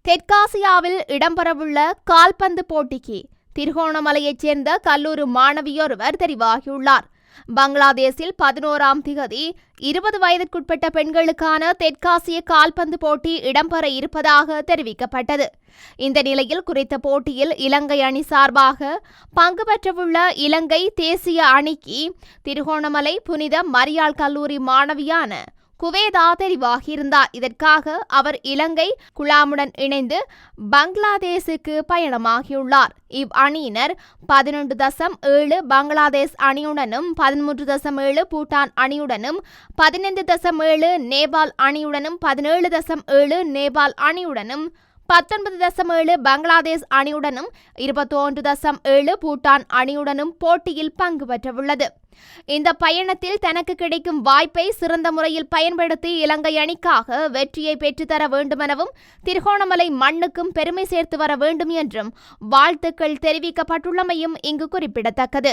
தெற்காசியாவில் இடம்பெறவுள்ள கால்பந்து போட்டிக்கு திருகோணமலையைச் சேர்ந்த கல்லூரி மாணவியொருவர் தெரிவாகியுள்ளார். பங்களாதேஷில் 11ஆம் திகதி 20 வயதிற்குட்பட்ட பெண்களுக்கான தெற்காசிய கால்பந்து போட்டி இடம்பெற இருப்பதாக தெரிவிக்கப்பட்டது. இந்த நிலையில் குறித்த போட்டியில் இலங்கை அணி சார்பாக பங்கு பெற்றவுள்ள இலங்கை தேசிய அணிக்கு திருகோணமலை புனித மரியாள் கல்லூரி மாணவியான குவேதா தெரிவாகியிருந்தார். இதற்காக அவர் இலங்கை குழாமுடன் இணைந்து பங்களாதேஷுக்கு பயணமாகியுள்ளார். இவ் அணியினர் 11.7 பங்களாதேஷ் அணியுடனும் 13.7 பூட்டான் அணியுடனும் 15.7 நேபாள் அணியுடனும் 17.7 நேபாள் அணியுடனும் 19.7 பங்களாதேஷ் அணியுடனும் 21.7 பூட்டான் அணியுடனும் போட்டியில் பங்கு பெற்றவுள்ளது. இந்த பயணத்தில் தனக்கு கிடைக்கும் வாய்ப்பை சிறந்த முறையில் பயன்படுத்தி இலங்கை அணிக்காக வெற்றியை பெற்றுத்தர வேண்டுமெனவும் திருகோணமலை மண்ணுக்கும் பெருமை சேர்த்து வர வேண்டும் என்றும் வாழ்த்துக்கள் தெரிவிக்கப்பட்டுள்ளமையும் இங்கு குறிப்பிடத்தக்கது.